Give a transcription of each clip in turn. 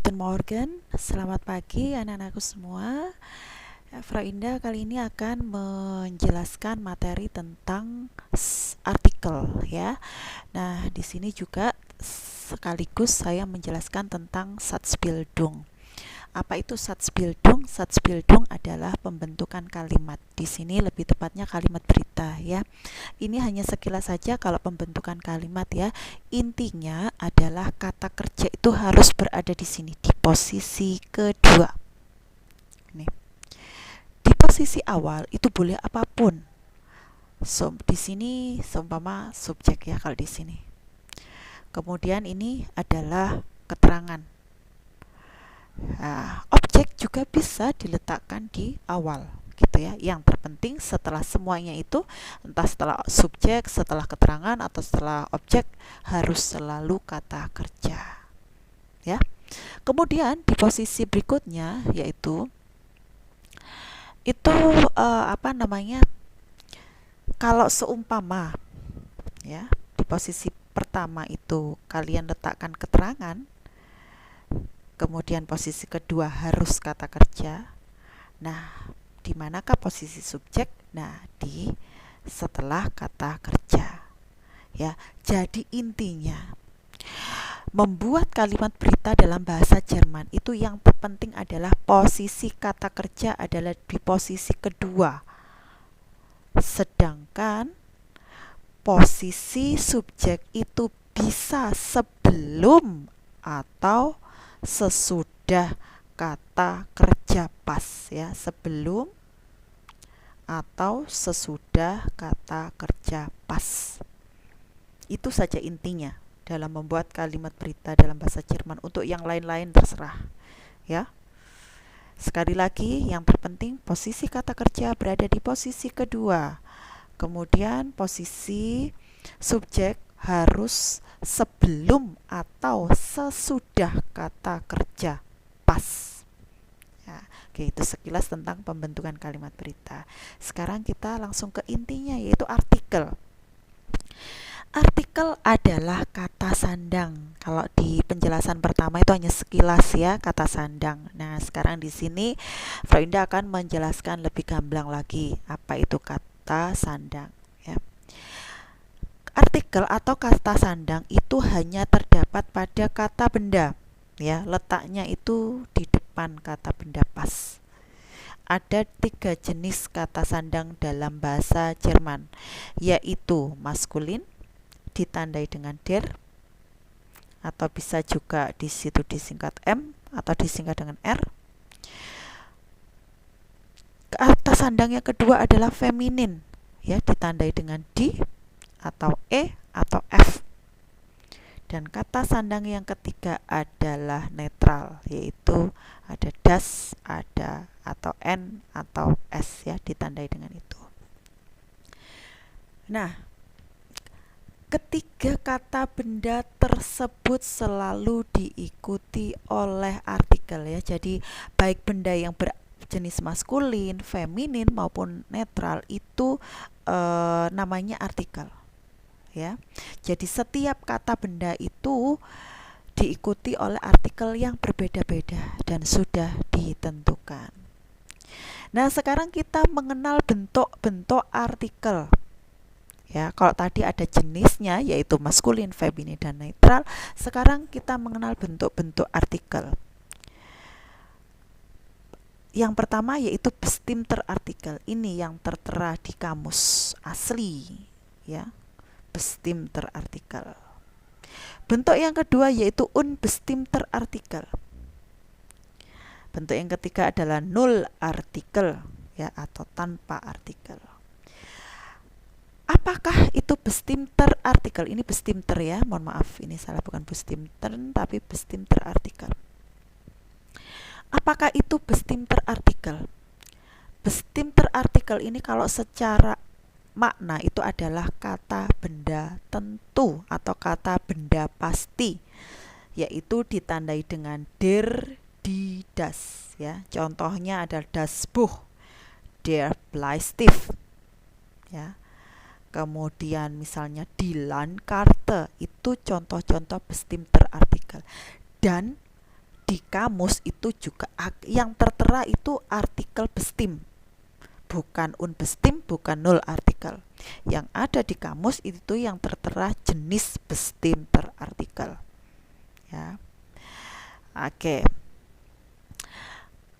Guten Morgen, selamat pagi anak-anakku semua. Frau Indah kali ini akan menjelaskan materi tentang artikel ya. Nah, di sini juga sekaligus saya menjelaskan tentang Satzbildung. Apa itu Satzbildung? Satzbildung adalah pembentukan kalimat. Di sini lebih tepatnya kalimat berita ya. Ini hanya sekilas saja kalau pembentukan kalimat ya. Intinya adalah kata kerja itu harus berada di sini di posisi kedua. Nih. Di posisi awal itu boleh apapun. Di sini seumpama subjek ya kalau di sini. Kemudian ini adalah keterangan. Nah, objek juga bisa diletakkan di awal gitu ya. Yang terpenting setelah semuanya itu, entah setelah subjek, setelah keterangan atau setelah objek, harus selalu kata kerja. Ya. Kemudian di posisi berikutnya yaitu itu kalau seumpama ya, di posisi pertama itu kalian letakkan keterangan, kemudian posisi kedua harus kata kerja. Nah, di manakah posisi subjek? Nah, di setelah kata kerja. Ya, jadi intinya membuat kalimat berita dalam bahasa Jerman itu yang terpenting adalah posisi kata kerja adalah di posisi kedua. Sedangkan posisi subjek itu bisa sebelum atau sesudah kata kerja pas ya, sebelum atau sesudah kata kerja pas. Itu saja intinya dalam membuat kalimat berita dalam bahasa Jerman. Untuk yang lain-lain terserah ya. Sekali lagi, yang terpenting posisi kata kerja berada di posisi kedua. Kemudian posisi subjek harus sebelum atau sesudah kata kerja pas. Ya, oke, itu sekilas tentang pembentukan kalimat berita. Sekarang kita langsung ke intinya, yaitu artikel. Artikel adalah kata sandang. Kalau di penjelasan pertama itu hanya sekilas ya, kata sandang. Nah, sekarang di sini Frau Indah akan menjelaskan lebih gamblang lagi apa itu kata sandang ya. Artikel atau kata sandang itu hanya terdapat pada kata benda ya, letaknya itu di depan kata benda pas. Ada 3 jenis kata sandang dalam bahasa Jerman, yaitu maskulin ditandai dengan der, atau bisa juga di situ disingkat M atau disingkat dengan R. Kata sandang yang kedua adalah feminin ya, ditandai dengan D atau E atau F. Dan kata sandang yang ketiga adalah netral, yaitu ada das, ada atau N atau S ya, ditandai dengan itu. Nah, ketiga kata benda tersebut selalu diikuti oleh artikel ya. Jadi baik benda yang berjenis maskulin, feminin maupun netral itu namanya artikel ya. Jadi setiap kata benda itu diikuti oleh artikel yang berbeda-beda dan sudah ditentukan. Nah, sekarang kita mengenal bentuk-bentuk artikel. Ya, kalau tadi ada jenisnya yaitu maskulin, feminin, dan netral, sekarang kita mengenal bentuk-bentuk artikel. Yang pertama yaitu bestimmter artikel. Ini yang tertera di kamus asli, ya. Bestimmter artikel. Bentuk yang kedua yaitu unbestimmter artikel. Bentuk yang ketiga adalah null artikel, ya, atau tanpa artikel. Apakah itu bestimmter artikel? Ini bestimmter ya, mohon maaf, ini salah, bukan bestimmter tapi bestimmter artikel. Apakah itu bestimmter artikel? Bestimmter artikel ini kalau secara makna itu adalah kata benda tentu atau kata benda pasti, yaitu ditandai dengan der, die, das ya. Contohnya adalah das Buch, der Bleistift ya. Kemudian misalnya die Landkarte, itu contoh-contoh bestimmter artikel. Dan di kamus itu juga yang tertera itu artikel bestim, bukan unbestim, bukan null artikel. Yang ada di kamus itu yang tertera jenis bestim terartikel. Ya. Oke.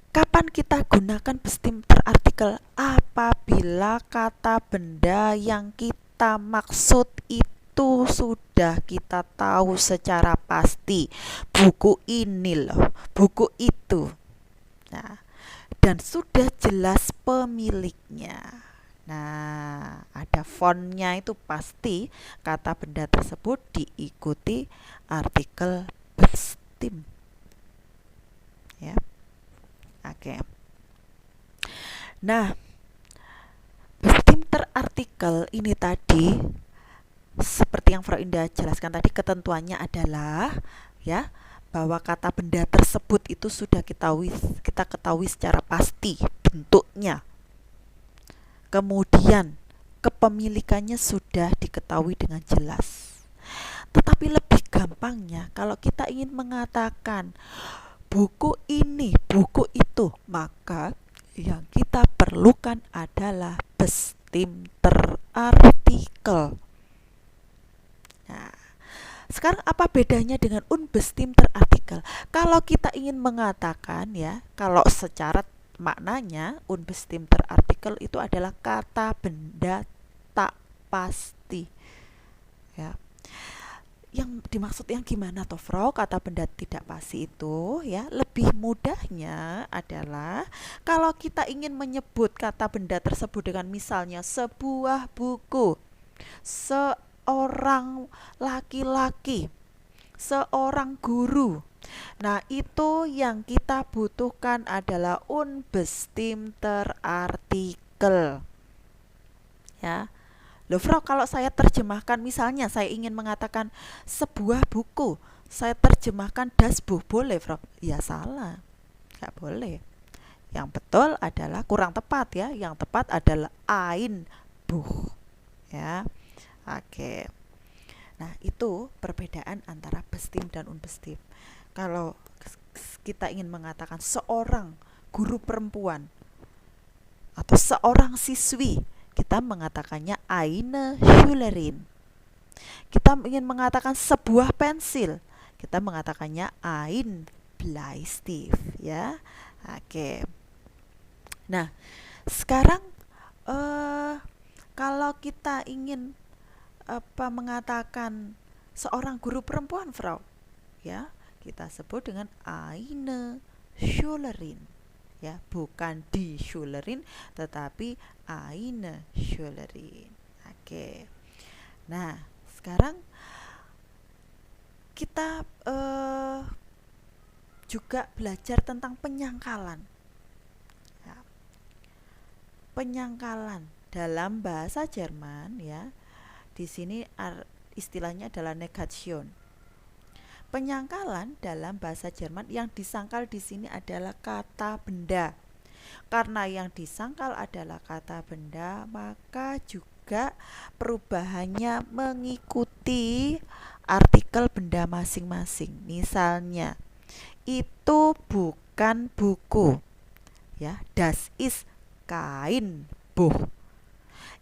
Kapan kita gunakan bestim terartikel? Apabila kata benda yang kita maksud itu sudah kita tahu secara pasti. Buku ini loh, buku itu. Nah, dan sudah jelas pemiliknya. Nah, ada fontnya itu pasti kata benda tersebut diikuti artikel bestim. Ya. Oke. Nah, bestim terartikel ini tadi seperti yang Frau Indah jelaskan tadi, ketentuannya adalah ya bahwa kata benda tersebut itu sudah kita ketahui secara pasti bentuknya. Kemudian kepemilikannya sudah diketahui dengan jelas. Tetapi lebih gampangnya kalau kita ingin mengatakan buku ini, buku itu, maka yang kita perlukan adalah bestim terartikel. Nah, sekarang apa bedanya dengan unbestim terartikel? Kalau kita ingin mengatakan ya, kalau secara maknanya unbestim terartikel itu adalah kata benda tak pasti. Ya. Yang dimaksud yang gimana toh, Frau? Kata benda tidak pasti itu ya, lebih mudahnya adalah kalau kita ingin menyebut kata benda tersebut dengan misalnya sebuah buku, seorang laki-laki, seorang guru. Nah, itu yang kita butuhkan adalah unbestim terartikel. Ya. Loh, Frau, kalau saya terjemahkan, misalnya saya ingin mengatakan sebuah buku, saya terjemahkan das buh, boleh, Frau? Ya salah, nggak boleh. Yang betul adalah kurang tepat ya. Yang tepat adalah ein buh. Ya, oke. Nah, itu perbedaan antara bestim dan unbestim. Kalau kita ingin mengatakan seorang guru perempuan atau seorang siswi, kita mengatakannya eine Schülerin. Kita ingin mengatakan sebuah pensil, kita mengatakannya ein Bleistift ya. Oke. Nah, sekarang kalau kita ingin mengatakan seorang guru perempuan, Frau, ya, kita sebut dengan eine Schülerin. Ya, bukan die Schülerin tetapi eine Schülerin. Oke. Nah, sekarang kita juga belajar tentang penyangkalan. Ya. Penyangkalan dalam bahasa Jerman ya. Di sini istilahnya adalah Negation. Penyangkalan dalam bahasa Jerman yang disangkal di sini adalah kata benda. Karena yang disangkal adalah kata benda, maka juga perubahannya mengikuti artikel benda masing-masing. Misalnya, itu bukan buku. Ya, das ist kein Buch.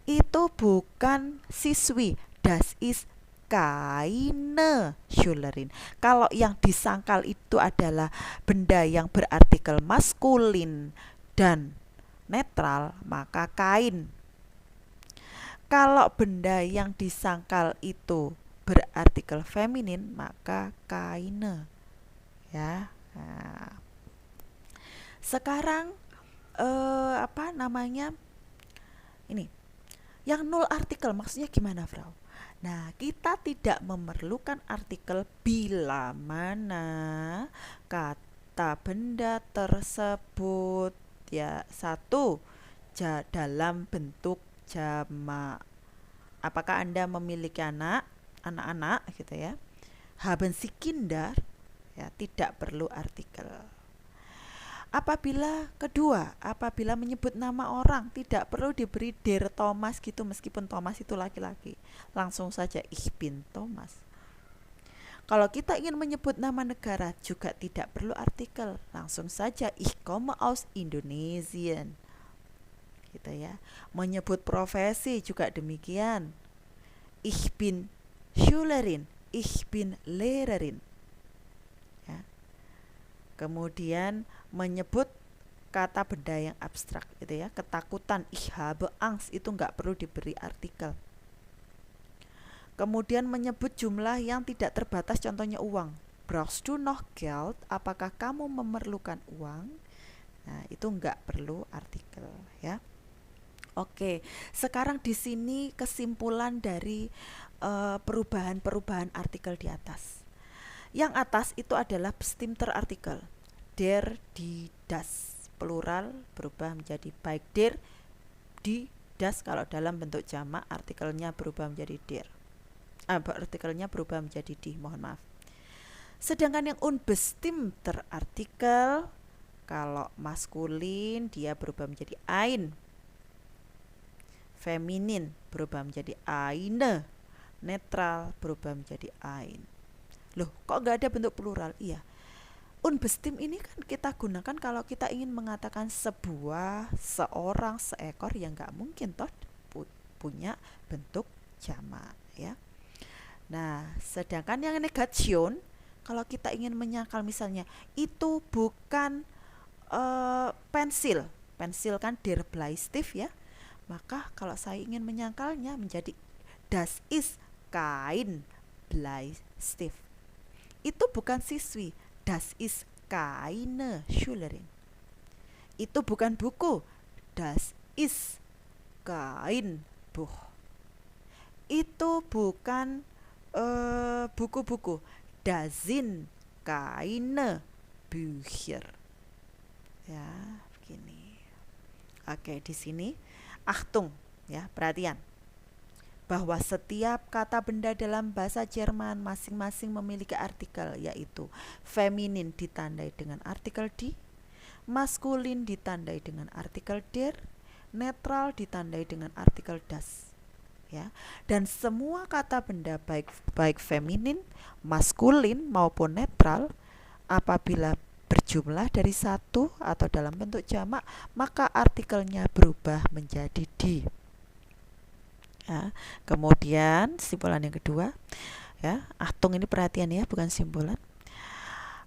Itu bukan siswi, das ist keine Schülerin. Kalau yang disangkal itu adalah benda yang berartikel maskulin dan netral, maka kain. Kalau benda yang disangkal itu berartikel feminin, maka kaine. Ya. Nah. Sekarang ini yang null artikel maksudnya gimana, Frau? Nah, kita tidak memerlukan artikel bila mana kata benda tersebut ya satu dalam bentuk jamak. Apakah Anda memiliki anak-anak gitu ya? Haben Sie Kinder? Ya, tidak perlu artikel. Apabila menyebut nama orang tidak perlu diberi der Thomas gitu, meskipun Thomas itu laki-laki, langsung saja ich bin Thomas. Kalau kita ingin menyebut nama negara juga tidak perlu artikel, langsung saja ich komme aus Indonesien. Gitu ya. Menyebut profesi juga demikian. Ich bin Schülerin, ich bin Lehrerin. Ya. Kemudian menyebut kata benda yang abstrak gitu ya, ketakutan, ich habe Angst, itu nggak perlu diberi artikel. Kemudian menyebut jumlah yang tidak terbatas, contohnya uang. Brauchst du noch Geld? Apakah kamu memerlukan uang? Nah, itu nggak perlu artikel ya. Oke, sekarang di sini kesimpulan dari perubahan-perubahan artikel di atas. Yang atas itu adalah bestimmter artikel. Der, die, das. Plural berubah menjadi baik der, die, das. Kalau dalam bentuk jamak artikelnya berubah menjadi der. Artikelnya berubah menjadi di, mohon maaf. Sedangkan yang unbestimmter artikel, kalau maskulin dia berubah menjadi ein, feminin berubah menjadi eine, netral berubah menjadi ein. Loh, kok nggak ada bentuk plural? Iya, unbestimmt ini kan kita gunakan kalau kita ingin mengatakan sebuah, seorang, seekor yang nggak mungkin toh punya bentuk jamak ya. Nah, sedangkan yang negation, kalau kita ingin menyangkal misalnya itu bukan pensil kan der Bleistift ya, maka kalau saya ingin menyangkalnya menjadi das ist kein Bleistift. Itu bukan siswi, das ist keine Schülerin. Itu bukan buku, das ist kein Buch. Itu bukan buku-buku, das sind keine Bücher. Ya, begini. Oke, di sini Achtung ya, perhatian. Bahwa setiap kata benda dalam bahasa Jerman masing-masing memiliki artikel, yaitu feminin ditandai dengan artikel die, maskulin ditandai dengan artikel der, netral ditandai dengan artikel das. Ya, dan semua kata benda baik feminin, maskulin maupun netral apabila berjumlah dari satu atau dalam bentuk jamak, maka artikelnya berubah menjadi di. Ya, kemudian simpulan yang kedua, ya, Achtung ini perhatian ya, bukan simpulan.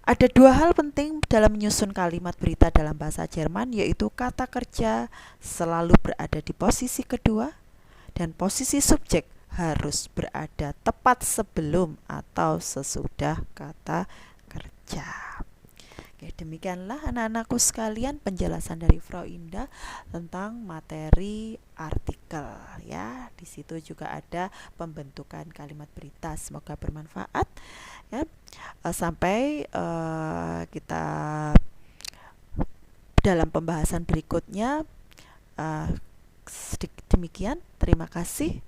Ada dua hal penting dalam menyusun kalimat berita dalam bahasa Jerman, yaitu kata kerja selalu berada di posisi kedua dan posisi subjek harus berada tepat sebelum atau sesudah kata kerja. Oke, demikianlah anak-anakku sekalian penjelasan dari Frau Indah tentang materi artikel ya. Di situ juga ada pembentukan kalimat berita. Semoga bermanfaat ya. Sampai kita dalam pembahasan berikutnya. Demikian, terima kasih.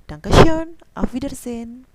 Dankeschön, auf Wiedersehen.